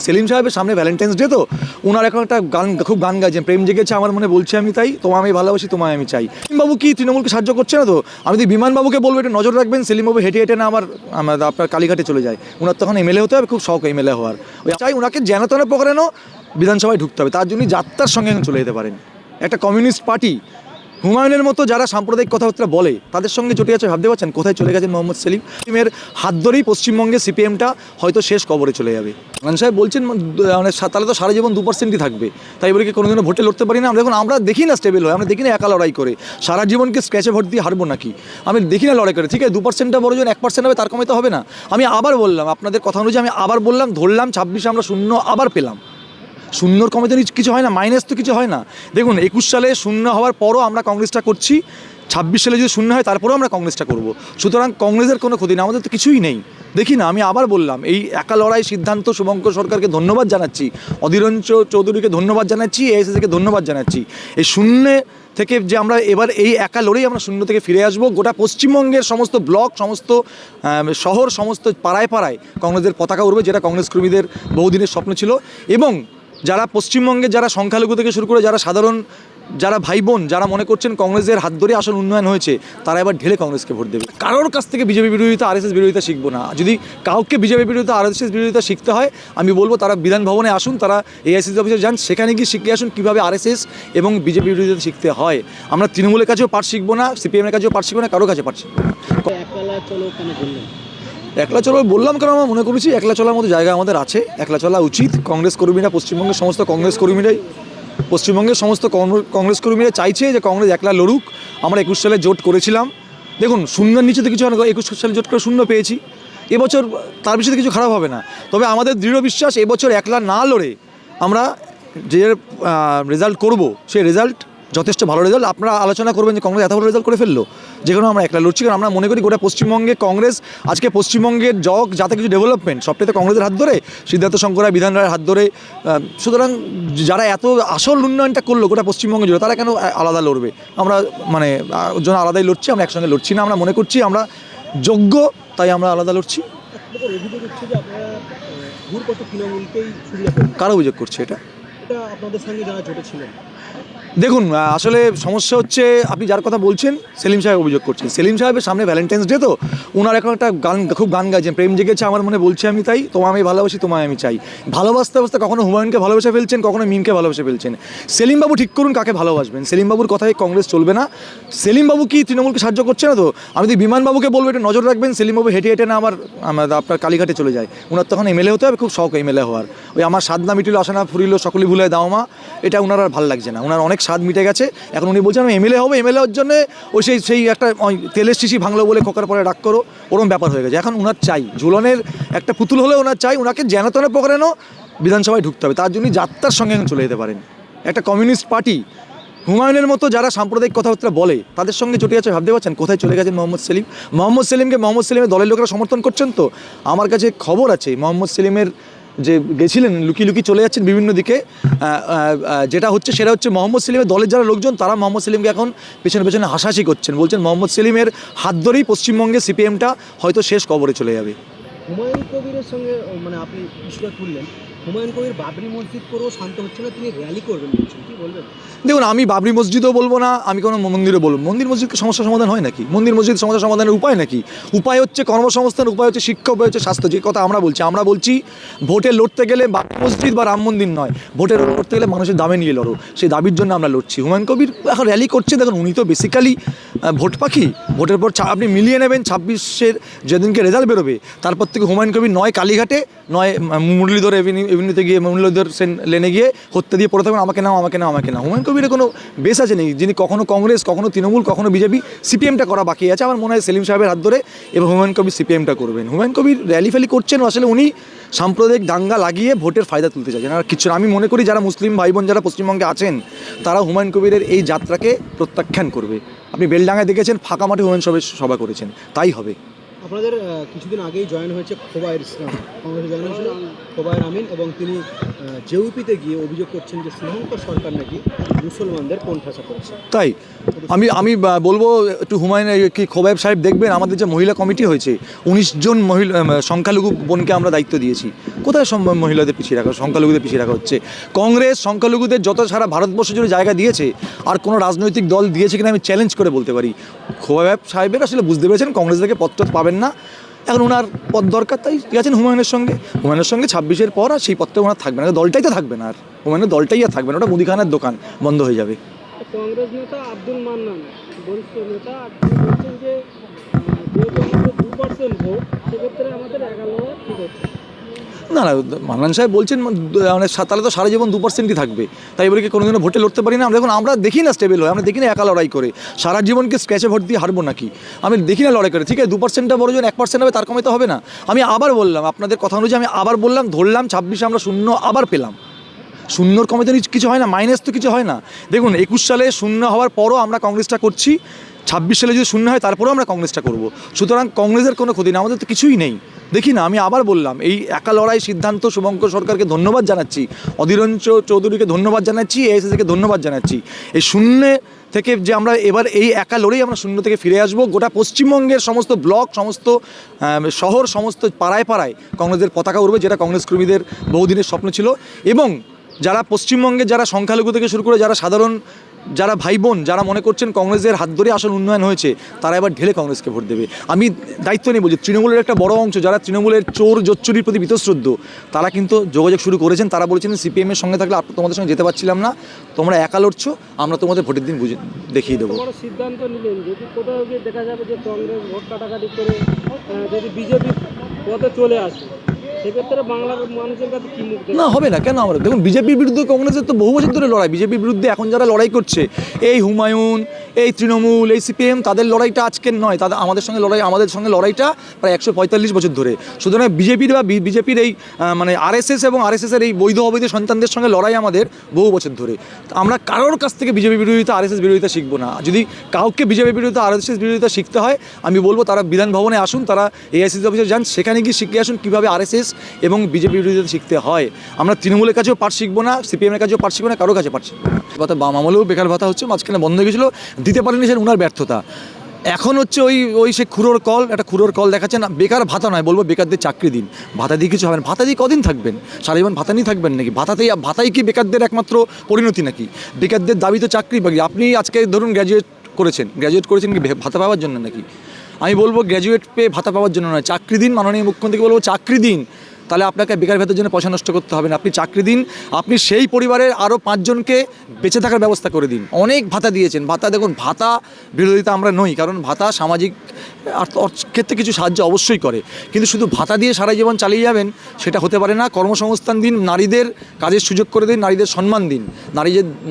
সেলিম সাহেবের সামনে Valentine's day তো ওনার এখন একটা গান খুব গান গাইছেন, প্রেম জেগেছে আমার মনে বলছি আমি তাই, তোমায় আমি ভালোবাসি তোমায় আমি চাই। বাবু কি তৃণমূলকে সাহায্য করছে না তো? আমি যদি বিমানবাবুকে বলবো এটা নজর রাখবেন, সেলিম বাবু হেঁটে হেঁটে না আপনার কালীঘাটে চলে যায়। ওনার তখন এমএলএ হতে হবে, খুব শখ এমএলএ হওয়ার। ওই চাই ওনাকে যেন তেন প্রকারেনও বিধানসভায় ঢুকতে হবে, তার জন্যই যাত্রার সঙ্গে চলে যেতে পারেন। একটা কমিউনিস্ট পার্টি হুমায়ুনের মতো যারা সাম্প্রদায়িক কথাবার্তা বলে তাদের সঙ্গে জড়িয়ে আছে, ভাবতে পারছেন কোথায় চলে গেছেন মোহাম্মদ সেলিমের হাত ধরেই পশ্চিমবঙ্গে সিপিএমটা হয়তো শেষ কবরে চলে যাবে। মান সাহেব বলছেন মানে তাহলে তো সারা জীবন 2%ই থাকবে, তাই বলে কি কোনোদিনও ভোটে লড়তে পারি না? দেখুন আমরা দেখি না স্টেবল হয়, আমরা দেখি না একা লড়াই করে সারা জীবনকে স্ক্র্যাচে ভোট দিয়ে হারবো নাকি, আমি দেখি না লড়াই করে। ঠিক আছে 2%টা বড় জন 1% হবে, তার কমে তো হবে না। আমি আবার বললাম আপনাদের কথা অনুযায়ী, আমি আবার বললাম ধরলাম 26-এ আমরা শূন্য আবার পেলাম। শূন্যর কমে তো কিছু হয় না, মাইনাস তো কিছু হয় না। দেখুন 21 সালে শূন্য হওয়ার পরও আমরা কংগ্রেসটা করছি, 26 সালে যদি শূন্য হয় তারপরেও আমরা কংগ্রেসটা করব। সুতরাং কংগ্রেসের কোনো ক্ষতি না, আমাদের তো কিছুই নেই। দেখি না, আমি আবার বললাম এই একা লড়াই সিদ্ধান্ত শুভঙ্কর সরকারকে ধন্যবাদ জানাচ্ছি, অধীরঞ্জন চৌধুরীকে ধন্যবাদ জানাচ্ছি, এআইসিসিকে ধন্যবাদ জানাচ্ছি। এই শূন্য থেকে যে আমরা এবার এই একা লড়েই আমরা শূন্য থেকে ফিরে আসবো। গোটা পশ্চিমবঙ্গের সমস্ত ব্লক, সমস্ত শহর, সমস্ত পাড়ায় পাড়ায় কংগ্রেসের পতাকা উঠবে, যেটা কংগ্রেস কর্মীদের বহুদিনের স্বপ্ন ছিল। এবং যারা পশ্চিমবঙ্গে যারা সংখ্যালঘু থেকে শুরু করে যারা সাধারণ যারা ভাই বোন যারা মনে করছেন কংগ্রেসের হাত ধরে আসল উন্নয়ন হয়েছে, তারা এবার ঢেলে কংগ্রেসকে ভোট দেবে। কারোর কাছ থেকে বিজেপি বিরোধিতা আরএসএস বিরোধিতা শিখবো না। যদি কাউকে বিজেপি বিরোধিতা আরএসএস বিরোধিতা শিখতে হয়, আমি বলবো তারা বিধান ভবনে আসুন, তারা এআইসিসি অফিসে যান, সেখানে গিয়ে শিখে আসুন কীভাবে আরএসএস এবং বিজেপি বিরোধিতা শিখতে হয়। আমরা তৃণমূলের কাছেও পাঠ শিখবো না, সিপিএমের কাছেও পাঠ শিখবো না, কারোর কাছে পাঠ শিখবো না। একলা চলো বললাম কারণ আমরা মনে করেছি একলা চলার মতো জায়গা আমাদের আছে, একলা চলা উচিত। কংগ্রেস কর্মীরা পশ্চিমবঙ্গের সমস্ত কংগ্রেস কর্মীরা চাইছে যে কংগ্রেস একলা লড়ুক। আমরা 21 সালে জোট করেছিলাম, দেখুন শূন্যের নিচে তো কিছু হয় না, 21 সালে জোট করে শূন্য পেয়েছি। এবছর তার বিষয়ে কিছু খারাপ হবে না, তবে আমাদের দৃঢ় বিশ্বাস এবছর একলা না লড়ে আমরা যে রেজাল্ট করব সেই রেজাল্ট যথেষ্ট ভালো রেজাল্ট। আপনারা আলোচনা করবেন যে কংগ্রেস এত ভালো রেজাল্ট করে ফেললো, যেখানে আমরা একলা লড়ছি। কারণ আমরা মনে করি গোটা পশ্চিমবঙ্গে কংগ্রেস আজকে পশ্চিমবঙ্গের যাতে কিছু ডেভেলপমেন্ট সবটাই তো কংগ্রেসের হাত ধরে, সিদ্ধার্থ শঙ্কর রায়, বিধান রায়ের হাত ধরে। সুতরাং যারা এত আসল উন্নয়নটা করলো গোটা পশ্চিমবঙ্গে জুড়ে, তারা কেন আলাদা লড়বে? আমরা মানে ওর জন্য আলাদাই লড়ছি, আমরা একসঙ্গে লড়ছি না। আমরা মনে করছি আমরা যোগ্য, তাই আমরা আলাদা লড়ছি। কারো অভিযোগ করছে এটা আপনাদের সঙ্গে যারা জোটেছিলেন? দেখুন আসলে সমস্যা হচ্ছে আপনি যার কথা বলছেন সেলিম সাহেব অভিযোগ করছেন। সেলিম সাহেবের সামনে ভ্যালেন্টাইন্স ডে তো ওনার এখন একটা গান খুব গান গাইছেন, প্রেম জেগেছে আমার মনে বলছি আমি তাই, তোমায় আমি ভালোবাসি তোমায় আমি চাই। ভালোবাসতে বাসতে কখনো হুমায়ুনকে ভালোবেসে ফেলছেন, কখনো মিমকে ভালোবেসে ফেলছেন। সেলিমবাবু ঠিক করুন কাকে ভালোবাসবেন। সেলিমবাবুর কথায় কংগ্রেস চলবে না। সেলিমবাবু কি তৃণমূলকে সাহায্য করছে না তো? আমি যদি বিমানবাবুকে বলবো এটা নজর রাখবেন, সেলিমবাবু হেঁটে হেঁটে না আপনার কালীঘাটে চলে যায়। ওনার তখন এমএলএ হতে হবে, খুব শখ এমএলএ হওয়ার। ওই আমার স্বাদ না মিটিল আশা না ফুরিল সকলে ভুলে দাও মা, এটা ওনার আর ভালো লাগছে না। ওনার অনেক স্বাদ মিটে গেছে, এখন উনি বলছেন আমি এমএলএ হবো, এমএলএ হওয়ার জন্য ওই সেই একটা তেলের শিশি ভাঙলো বলে খোকার পরে ডাক করো, ওরকম ব্যাপার হয়ে গেছে। এখন ওনার চাই ঝুলনের একটা পুতুল হলে ওনার চাই, ওনাকে যেন তেন প্রকারেনও বিধানসভায় ঢুকতে হবে, তার জন্যই যাত্রার সঙ্গে চলে যেতে পারেন। একটা কমিউনিস্ট পার্টি হুমায়ুনের মতো যারা সাম্প্রদায়িক কথাবার্তা বলে তাদের সঙ্গে জড়িয়ে আছে, ভাবতে পারছেন কোথায় চলে গেছেন মোহাম্মদ সেলিমের দলের লোকেরা সমর্থন করছেন। তো আমার কাছে খবর আছে মোহাম্মদ সেলিমের যে গেছিলেন লুকিয়ে লুকিয়ে চলে যাচ্ছেন বিভিন্ন দিকে। যেটা হচ্ছে সেটা হচ্ছে মোহাম্মদ সেলিমের দলের যারা লোকজন তারা মোহাম্মদ সেলিমকে এখন পেছনে পেছনে হাসাহাসি করছেন, বলছেন মোহাম্মদ সেলিমের হাত ধরেই পশ্চিমবঙ্গে সিপিএমটা হয়তো শেষ কবরে চলে যাবে। হুমায়ুন কবিরের সঙ্গে মানে আপনি ইস্যুটা তুললেন, হুমায়ুন কবির বাবরি মসজিদ করেও শান্ত হচ্ছে না, তিনি র্যালি করবেন বলছেন, কি বলবেন? দেখুন আমি বাবরি মসজিদও বলবো না, আমি কোনো মন্দিরও বলবো। মন্দির মসজিদকে সমস্যার সমাধান হয় নাকি? মন্দির মসজিদ সমস্যার সমাধানের উপায় নাকি? উপায় হচ্ছে কর্মসংস্থান, উপায় হচ্ছে শিক্ষা, উপায় হচ্ছে স্বাস্থ্য। যে কথা আমরা বলছি ভোটে লড়তে গেলে বাবরি মসজিদ বা রাম মন্দির নয়, ভোটে লড়তে গেলে মানুষের দামে নিয়ে লড়ো, সেই দাবির জন্য আমরা লড়ছি। হুমায়ুন কবির এখন র্যালি করছে, দেখুন উনি তো বেসিক্যালি ভোট পাখি। ভোটের পর আপনি মিলিয়ে নেবেন 26-এর যেদিনকে রেজাল্ট বেরোবে তারপর থেকে হুমায়ুন কবির নয় কালীঘাটে, নয় মুরলীধর এভিনিউতে গিয়ে মুরলীধর সেন লেনে গিয়ে হত্যা দিয়ে পড়ে থাকবেন আমাকে নাও। হুমায়ুন কবিরের কোনো বেশ আছে নেই, যিনি কখনো কংগ্রেস, কখনো তৃণমূল, কখনো বিজেপি, সিপিএমটা করা বাকি আছে। আমার মনে হয় সেলিম সাহেবের হাত ধরে এবং হুমায়ুন কবির সিপিএমটা করবেন। হুমায়ুন কবির র্যালি ফ্যালি করছেন, আসলে উনি সাম্প্রদায়িক দাঙ্গা লাগিয়ে ভোটের ফায়দা তুলতে চাইছেন আর কিছু। আমি মনে করি যারা মুসলিম ভাই বোন যারা পশ্চিমবঙ্গে আছেন তারা হুমায়ুন কবিরের এই যাত্রাকে প্রত্যাখ্যান করবে। আপনি বেলডাঙ্গায় দেখেছেন ফাঁকা মাঠে হুমায়ুন সভা করেছেন, তাই হবে। আপনাদের কিছুদিন আগেই জয়েন হয়েছে খোবায়ের ইসলাম, কংগ্রেসে জয়েন হয়েছিল খোবায়ের আমিন, এবং তিনি জেউপিতে গিয়ে অভিযোগ করছেন যে শুভঙ্কর সরকার নাকি মুসলমানদের কোণঠাসা করেছে। তাই আমি বলবো একটু হুমায়ুন কি খোবায়েব সাহেব দেখবেন, আমাদের যে মহিলা কমিটি হয়েছে 19 জন মহিলা সংখ্যালঘু বোনকে আমরা দায়িত্ব দিয়েছি, কোথায় মহিলাদের পিছিয়ে রাখা, সংখ্যালঘুদের পিছিয়ে রাখা হচ্ছে? কংগ্রেস সংখ্যালঘুদের যত সারা ভারতবর্ষ জুড়ে জায়গা দিয়েছে, আর কোনো রাজনৈতিক দল দিয়েছে কিনা আমি চ্যালেঞ্জ করে বলতে পারি। খোয়াব সাহেবের আসলে বুঝতে পেরেছেন কংগ্রেস থেকে পদ পাবেন না, এখন ওনার পদ দরকার, তাই গেছেন হুমায়ুনের সঙ্গে। 26-এর পর আর সেই পদটা ওনার থাকবে না, দলটাই তো থাকবে না, আর হুমায়ুনের দলটাই আর থাকবে না, ওটা মুদিখানার দোকান বন্ধ হয়ে যাবে। কংগ্রেস নেতা আব্দুল মান্নান বরিষ্ঠ নেতা তিনি বলছেন যে যেহেতু আমাদের 2% ভোট, সেক্ষেত্রে আমাদের 11 ঠিক হচ্ছে। না না, মান্নান সাহেব বলছেন মানে তাহলে তো সারা জীবন 2%ই থাকবে, তাই বলে কি কোনোদিনও ভোটে লড়তে পারি না? আমরা দেখি না স্টেবল হয়, আমরা দেখি না একা লড়াই করে সারা জীবনকে স্ক্র্যাচে ভোট দিয়ে হারবো নাকি? আমি দেখি না লড়াই করে। ঠিক আছে, 2%টা বড় জন 1% হবে, তার কমে তো হবে না। আমি আবার বললাম, আপনাদের কথা অনুযায়ী আমি আবার বললাম, ধরলাম 26-এ আমরা শূন্য আবার পেলাম। শূন্যর কমে তো কিছু হয় না, মাইনাস তো কিছু হয় না। দেখুন 21 সালে শূন্য হওয়ার পরও আমরা কংগ্রেসটা করছি, 26 সালে যদি শূন্য হয় তারপরেও আমরা কংগ্রেসটা করব। সুতরাং কংগ্রেসের কোনো ক্ষতি না, আমাদের তো কিছুই নেই। দেখি না, আমি আবার বললাম, এই একা লড়াই সিদ্ধান্ত শুভঙ্কর সরকারকে ধন্যবাদ জানাচ্ছি, অধীরঞ্জন চৌধুরীকে ধন্যবাদ জানাচ্ছি, এআইসিসিকে ধন্যবাদ জানাচ্ছি। এই শূন্য থেকে যে আমরা এবার এই একা লড়েই আমরা শূন্য থেকে ফিরে আসবো। গোটা পশ্চিমবঙ্গের সমস্ত ব্লক, সমস্ত শহর, সমস্ত পাড়ায় পাড়ায় কংগ্রেসের পতাকা উড়বে, যেটা কংগ্রেস কর্মীদের বহুদিনের স্বপ্ন ছিল। এবং যারা পশ্চিমবঙ্গে যারা সংখ্যালঘু থেকে শুরু করে যারা সাধারণ যারা ভাই বোন যারা মনে করছেন কংগ্রেসের হাত ধরে আসল উন্নয়ন হয়েছে, তারা এবার ঢেলে কংগ্রেসকে ভোট দেবে। আমি দায়িত্ব নিয়ে বলছি, তৃণমূলের একটা বড় অংশ যারা তৃণমূলের চোর জোচ্চুরির প্রতি বীতশ্রদ্ধ, তারা কিন্তু যোগাযোগ শুরু করেছেন। তারা বলেছেন সিপিএমের সঙ্গে থাকলে তোমাদের সঙ্গে যেতে পারছিলাম না, তোমরা একা লড়ছো, আমরা তোমাদের ভোটের দিন দেখিয়ে দেবো। বড় সিদ্ধান্ত নিলেন, যদি কোথাও গিয়ে দেখা যাবে যে কংগ্রেস ভোট কাটাকাটি করে যদি বিজেপি পথে চলে আসে, সেক্ষেত্রে বাংলার মানুষের কাছে কি মুখ না হবে না কেন? আমরা দেখুন, বিজেপির বিরুদ্ধে কংগ্রেসের তো বহু বছর ধরে লড়াই। বিজেপির বিরুদ্ধে এখন যারা লড়াই করছে, এই হুমায়ুন, এই তৃণমূল, এই সিপিএম, তাদের লড়াইটা আজকের নয়, তাদের আমাদের সঙ্গে লড়াইটা প্রায় 145 বছর ধরে। সুতরাং বিজেপির এই মানে আরএসএস এবং আরএসএসের এই বৈধ অবৈধ সন্তানদের সঙ্গে লড়াই আমাদের বহু বছর ধরে। আমরা কারোর কাছ থেকে বিজেপি বিরোধিতা, আরএসএস বিরোধিতা শিখবো না। যদি কাউকে বিজেপি বিরোধিতা, আরএসএস বিরোধিতা শিখতে হয়, আমি বলবো তারা বিধান ভবনে আসুন, তারা এআইসিসি অফিসে যান, সেখানে গিয়ে শিখে আসুন কীভাবে আরএসএস এবং বিজেপি বিরোধিতা শিখতে হয়। আমরা তৃণমূলের কাছেও পাঠ শিখবো না, সিপিএমের কাছেও পাঠ শিখবো না, কারো কাছে পাঠ শিখবো না। ভাতা বাম আমলেও বেকার ভাতা হচ্ছে, মাঝখানে বন্ধ হয়ে গেছিলো, দিতে পারেনি, সেটা ওনার ব্যর্থতা। এখন হচ্ছে ওই সে একটা খুঁড়োর কল দেখাচ্ছেন। বেকার ভাতা নয়, বলবো বেকারদের চাকরি দিন। ভাতা দিয়ে কিছু হবে না। ভাতা দিয়ে কদিন থাকবেন? সারা জীবন ভাতা নিয়ে থাকবেন নাকি? ভাতাই কি বেকারদের একমাত্র পরিণতি নাকি? বেকারদের দাবি তো চাকরি বাকরি। আপনি আজকে ধরুন গ্র্যাজুয়েট করেছেন কি ভাতা পাওয়ার জন্য নাকি? আমি বলবো গ্র্যাজুয়েট পেয়ে ভাতা পাওয়ার জন্য নয়, চাকরি দিন। মাননীয় মুখ্যমন্ত্রীকে বলবো চাকরি দিন, তাহলে আপনাকে বেকার ভাতার জন্য পয়সা নষ্ট করতে হবে না। আপনি চাকরি দিন, আপনি সেই পরিবারের আরও 5 জনকে বেঁচে থাকার ব্যবস্থা করে দিন। অনেক ভাতা দিয়েছেন। ভাতা দেখুন, ভাতা বিরোধিতা আমরা নই, কারণ ভাতা সামাজিক ক্ষেত্রে কিছু সাহায্য অবশ্যই করে, কিন্তু শুধু ভাতা দিয়ে সারা জীবন চালিয়ে যাবেন সেটা হতে পারে না। কর্মসংস্থান দিন, নারীদের কাজের সুযোগ করে দিন, নারীদের সম্মান দিন।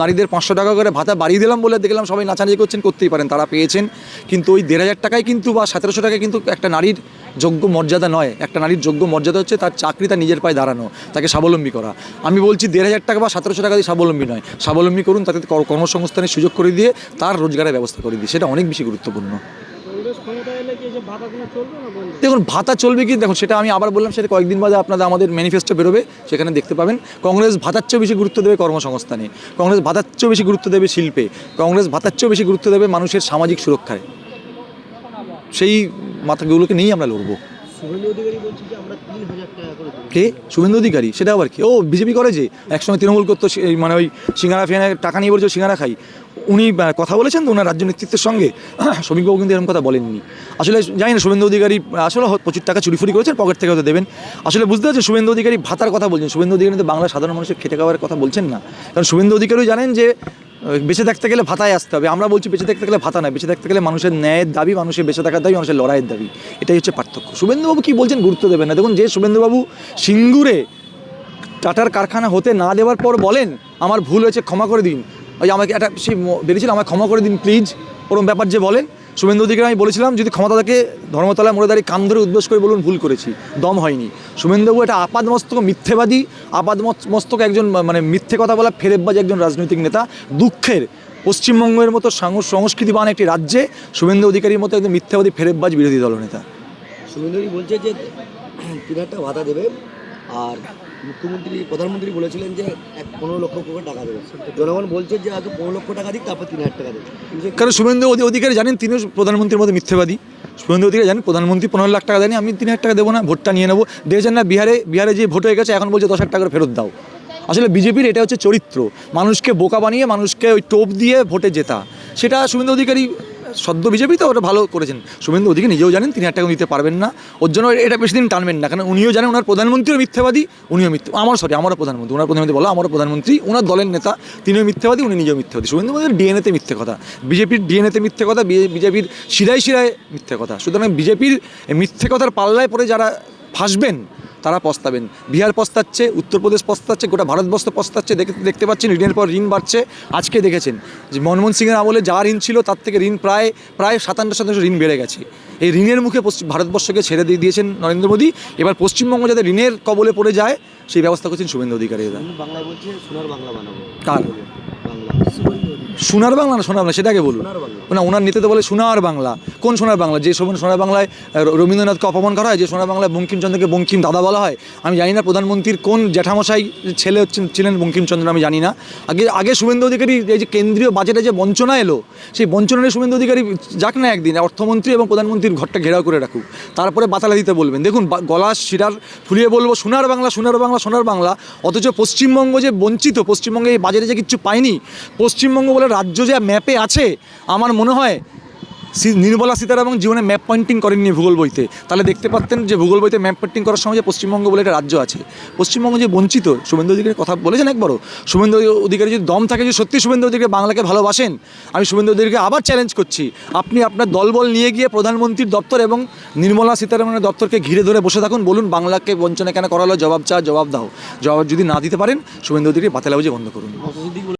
নারীদের 500 টাকা করে ভাতা বাড়িয়ে দিলাম বলে দেখলাম সবাই নাচানাচি করছেন, করতেই পারেন, তারা পেয়েছেন। কিন্তু ওই 1,500 টাকায় কিন্তু বা 1700 টাকায় কিন্তু একটা নারীর যোগ্য মর্যাদা নয়। একটা নারীর যোগ্য মর্যাদা হচ্ছে তার চাকরি, তার নিজের পায়ে দাঁড়ানো, তাকে স্বাবলম্বী করা। আমি বলছি 1,500 টাকা বা 1700 টাকা দিয়ে স্বাবলম্বী নয়, স্বাবলম্বী করুন, তাতে কর্মসংস্থানের সুযোগ করে দিয়ে তার রোজগারের ব্যবস্থা করে দিয়ে, সেটা অনেক বেশি গুরুত্বপূর্ণ। দেখুন ভাতা চলবে কি, দেখুন সেটা আমি আবার বললাম, সেটা কয়েকদিন বাদে আমাদের ম্যানিফেস্টো বেরোবে, সেখানে দেখতে পাবেন। কংগ্রেস ভাতার চেয়েও বেশি গুরুত্ব দেবে কর্মসংস্থানে, কংগ্রেস ভাতার চেয়েও বেশি গুরুত্ব দেবে শিল্পে, কংগ্রেস ভাতার চেয়েও বেশি গুরুত্ব দেবে মানুষের সামাজিক সুরক্ষায়। সেই মাথাগুলোকে নিয়েই আমরা লড়বো। কে শুভেন্দু অধিকারী? সেটা আবার কি? ও বিজেপি করে, যে একসঙ্গে তৃণমূল করতো, মানে ওই সিঙ্গারা ফিঙ্গারা টাকা নিয়ে বলছে সিঙ্গারা খাই। উনি কথা বলেছেন তো ওনার রাজ্য নেতৃত্বের সঙ্গে? শ্রমিকবাবু কিন্তু এরকম কথা বলেননি। আসলে জানি না শুভেন্দু অধিকারী আসলে প্রচুর টাকা চুরিফুরি করেছেন, পকেট থেকে হয়তো দেবেন। আসলে বুঝতে পারছেন, শুভেন্দু অধিকারী ভাতার কথা বলছেন, শুভেন্দু অধিকারী কিন্তু বাংলার সাধারণ মানুষের খেটে খাওয়ার কথা বলছেন না। কারণ শুভেন্দু অধিকারীও জানেন যে বেঁচে থাকতে গেলে ভাতায় আসতে হবে। আমরা বলছি বেঁচে থাকতে গেলে ভাতা নয়, বেঁচে থাকতে গেলে মানুষের ন্যায়ের দাবি, মানুষের বেঁচে থাকার দাবি, মানুষের লড়াইয়ের দাবি। এটাই হচ্ছে পার্থক্য। শুভেন্দুবাবু কী বলছেন গুরুত্ব দেবেন না। দেখুন, যে শুভেন্দুবাবু সিঙ্গুরে টাটার কারখানা হতে না দেওয়ার পর বলেন আমার ভুল হয়েছে, ক্ষমা করে দিন, ওই আমাকে একটা সে বেরিয়েছিল, আমাকে ক্ষমা করে দিন প্লিজ, ওরকম ব্যাপার যে বলেন শুভেন্দু অধিকারী, আমি বলেছিলাম যদি ক্ষমতা থাকে ধর্মতলায় মোড়ে দাঁড়িয়ে কান ধরে উদ্বোস করে বলুন ভুল করেছি, দম হয়নি। শুভেন্দুবাবু এটা আপাদমস্তক মিথ্যেবাদী, আপাদমস্তক একজন মানে মিথ্যে কথা বলা ফেরেববাজ একজন রাজনৈতিক নেতা। দুঃখের পশ্চিমবঙ্গের মতো সংস্কৃতিবান একটি রাজ্যে শুভেন্দু অধিকারীর মতো একজন মিথ্যাবাদী ফেরেববাজ বিরোধী দলনেতা। শুভেন্দু বলছে যে 3,000 ভাতা দেবে, আর প্রধানমন্ত্রী বলেছিলেন যে 15 লক্ষ করে টাকা দেবে। জনগণ বলছে যে আগে 15 লক্ষ টাকা দিক, তারপর 3,000 টাকা দেবে। কারণ শুভেন্দু অধিকারী জানেন তিনিও প্রধানমন্ত্রীর মতো মিথ্যেবাদী, শুভেন্দু অধিকারী জানেন প্রধানমন্ত্রী 15 লাখ টাকা দেয়নি, আমি 3 লাখ টাকা দেবো না, ভোটটা নিয়ে নেবো। দেখেছেন না বিহারে যে ভোট হয়ে গেছে এখন বলছে 10 লাখ টাকা করে ফেরত দাও। আসলে বিজেপির এটা হচ্ছে চরিত্র, মানুষকে বোকা বানিয়ে মানুষকে ওই টোপ দিয়ে ভোটে জেতা। সেটা শুভেন্দু অধিকারী সদ্য বিজেপি তো ওটা ভালো করেছেন। শুভেন্দু অধিকারী নিজেও জানেন 3 লাখ টাকা দিতে পারবেন না, ওর জন্য এটা বেশি দিন টানবেন না, কারণ উনিও জানেন ওনার প্রধানমন্ত্রীও মিথ্যাবাদী, উনিও আমারও প্রধানমন্ত্রী, ওনার প্রধানমন্ত্রী বলা আমারও প্রধানমন্ত্রী, ওনার দলের নেতা তিনিও মিথ্যাবাদী, উনি নিজেও মিথ্যাবাদী। শুভেন্দু অধিকারী ডিএনএতে মিথ্যে কথা, বিজেপির ডিএনএতে মিথ্যে কথা, বিজেপির শিরায় মিথ্যে কথা। সুতরাং বিজেপির মিথ্যে কথার পাল্লায় পরে যারা ফাঁসবেন তারা পস্তাবেন। বিহার পস্তাচ্ছে, উত্তরপ্রদেশ পস্তাচ্ছে, গোটা ভারতবর্ষ পস্তাচ্ছে। দেখতে পাচ্ছেন ঋণের পর ঋণ বাড়ছে। আজকে দেখেছেন যে মনমোহন সিংয়ের আমলে যা ঋণ ছিল তার থেকে ঋণ প্রায় 57% ঋণ বেড়ে গেছে। এই ঋণের মুখে ভারতবর্ষকে ছেড়ে দিয়েছেন নরেন্দ্র মোদী। এবার পশ্চিমবঙ্গ যাতে ঋণের কবলে পড়ে যায় সেই ব্যবস্থা করছেন শুভেন্দু অধিকারী। এরা বাংলায় বলছে সোনার বাংলা বানাবো। কার বাংলা সোনার বাংলা না সোনার বাংলা সেটাকে বলুন না, ওনার নেতা তো বলে সোনার বাংলা। কোন সোনার বাংলা? যে সোনার বাংলায় রবীন্দ্রনাথকে অপমান করা হয়, যে সোনার বাংলায় বঙ্কিমচন্দ্রকে বঙ্কিম দাদা বলা হয়। আমি জানি না প্রধানমন্ত্রীর কোন জ্যাঠামশাই ছেলে ছিলেন বঙ্কিমচন্দ্র, আমি জানি না। আগে শুভেন্দু অধিকারী এই যে কেন্দ্রীয় বাজেটে যে বঞ্চনা এলো, সেই বঞ্চনায় শুভেন্দু অধিকারী যাক না একদিন অর্থমন্ত্রী এবং প্রধানমন্ত্রীর ঘরটা ঘেরাও করে রাখুক, তারপরে বাতালা দিতে বলবেন। দেখুন গলা শিরার ফুলিয়ে বলবো সোনার বাংলা সোনার বাংলা সোনার বাংলা, অথচ পশ্চিমবঙ্গ যে বঞ্চিত, পশ্চিমবঙ্গে এই বাজেটে যে কিচ্ছু পায়নি, পশ্চিমবঙ্গ বলে রাজ্য যে ম্যাপে আছে, আমার মনে হয় নির্মলা সীতারামন জীবনে ম্যাপ পয়েন্টিং করেননি ভূগোল বইতে। তাহলে দেখতে পারতেন যে ভূগোল বইতে ম্যাপ পয়েন্টিং করার সময় যে পশ্চিমবঙ্গ বলে একটা রাজ্য আছে। পশ্চিমবঙ্গ যে বঞ্চিত, শুভেন্দু অধিকারীর কথা বলেছেন একবারও। শুভেন্দু অধিকারী যদি দম থাকে, যদি সত্যি শুভেন্দু অধিকারী বাংলাকে ভালোবাসেন, আমি শুভেন্দু অধিকারীকে আবার চ্যালেঞ্জ করছি, আপনি আপনার দলবল নিয়ে গিয়ে প্রধানমন্ত্রীর দপ্তর এবং নির্মলা সীতারামনের দপ্তরকে ঘিরে ধরে বসে থাকুন, বলুন বাংলাকে বঞ্চনা কেন করা হলো, জবাব দাও। জবাব যদি না দিতে পারেন শুভেন্দু অধিকারী বাতিল বন্ধ করুন।